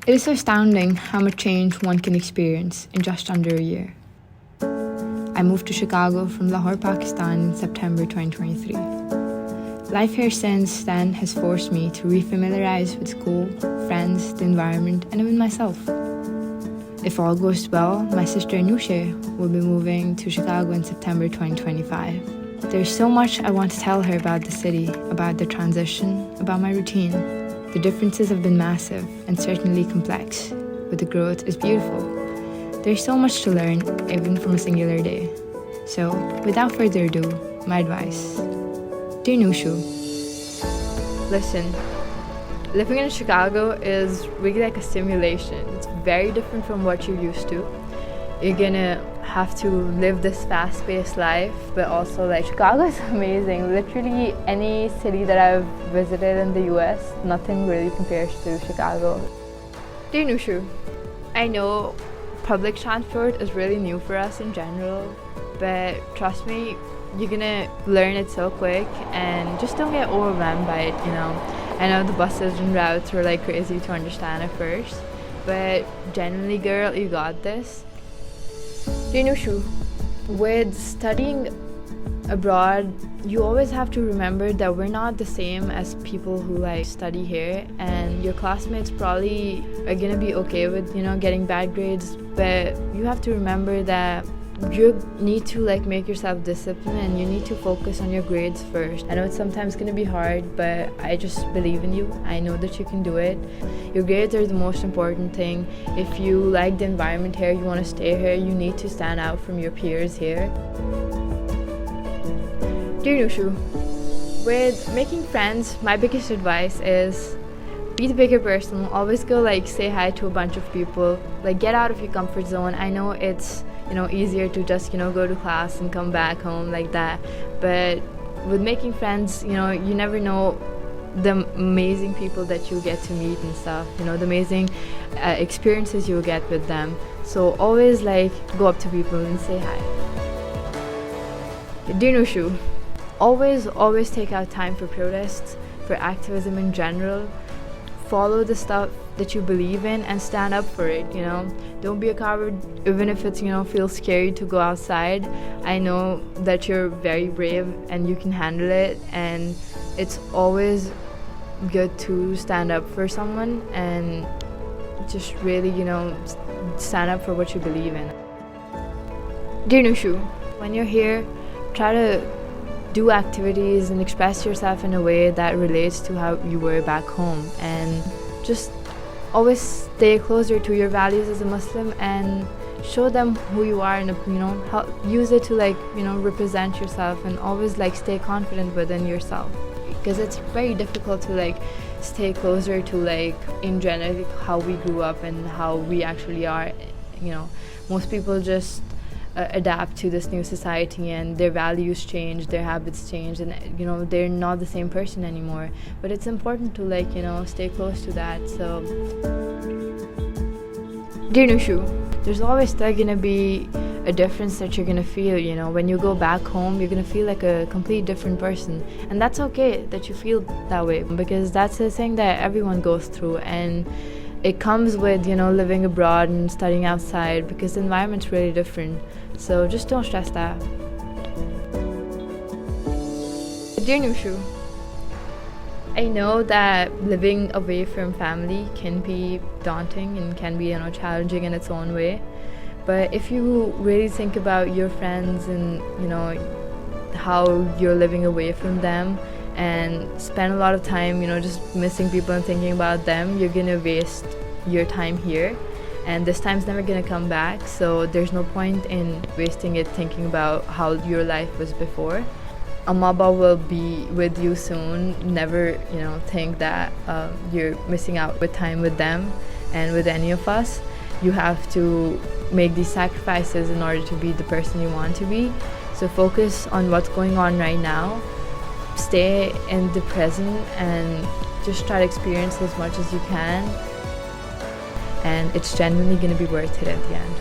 It is astounding how much change one can experience in just under a year. I moved to Chicago from Lahore, Pakistan in September 2023. Life here since then has forced me to refamiliarize with school, friends, the environment, and even myself. If all goes well, my sister Anooshay will be moving to Chicago in September 2025. There's so much I want to tell her about the city, about the transition, about my routine. The differences have been massive and certainly complex, but the growth is beautiful. There's so much to learn, even from a singular day. So, without further ado, my advice. Dear Nushu, listen, living in Chicago is really like a simulation. It's very different from what you're used to. You're gonna have to live this fast-paced life, but also like Chicago is amazing. Literally any city that I've visited in the US, nothing really compares to Chicago. Dear Nushu, I know public transport is really new for us in general, but trust me, you're gonna learn it so quick, and just don't get overwhelmed by it, you know. I know the buses and routes were like crazy to understand at first, but genuinely girl, you got this. Dear Nushu, with studying abroad, you always have to remember that we're not the same as people who like study here, and your classmates probably are gonna be okay with, you know, getting bad grades, but you have to remember that you need to like make yourself disciplined, and you need to focus on your grades first. I know it's sometimes gonna be hard, but I just believe in you. I know that you can do it. Your grades are the most important thing. If you like the environment here, you want to stay here, you need to stand out from your peers here. Dear Nushu, with making friends, my biggest advice is be the bigger person. Always go like say hi to a bunch of people. Like get out of your comfort zone. I know it's, you know, easier to just, you know, go to class and come back home like that, but with making friends, you know, you never know the amazing people that you get to meet and stuff, you know, the amazing experiences you'll get with them. So always like go up to people and say hi. Dear Nushu, always take out time for protests, for activism in general. Follow the stuff that you believe in and stand up for it, you know. Don't be a coward, even if it's, you know, feels scary to go outside. I know that you're very brave and you can handle it, and it's always good to stand up for someone and just really, you know, stand up for what you believe in. Dear Nushu, when you're here, try to do activities and express yourself in a way that relates to how you were back home, and just always stay closer to your values as a Muslim and show them who you are, and, you know, use it to like, you know, represent yourself, and always like stay confident within yourself, because it's very difficult to like stay closer to like in general like, how we grew up and how we actually are. You know, most people just adapt to this new society, and their values change, their habits change, and, you know, they're not the same person anymore. But it's important to like, you know, stay close to that. So dear Nushu, there's always still gonna be a difference that you're gonna feel, you know. When you go back home, you're gonna feel like a complete different person, and that's okay that you feel that way, because that's the thing that everyone goes through, and it comes with, you know, living abroad and studying outside, because the environment's really different. So just don't stress that. Dear Nushu, I know that living away from family can be daunting and can be, you know, challenging in its own way. But if you really think about your friends and, you know, how you're living away from them, and spend a lot of time, you know, just missing people and thinking about them, you're gonna waste your time here, and this time's never gonna come back. So there's no point in wasting it thinking about how your life was before. Amaba will be with you soon. Never, you know, think that you're missing out with time with them and with any of us. You have to make these sacrifices in order to be the person you want to be. So focus on what's going on right now. Stay in the present and just try to experience as much as you can. And it's genuinely going to be worth it at the end.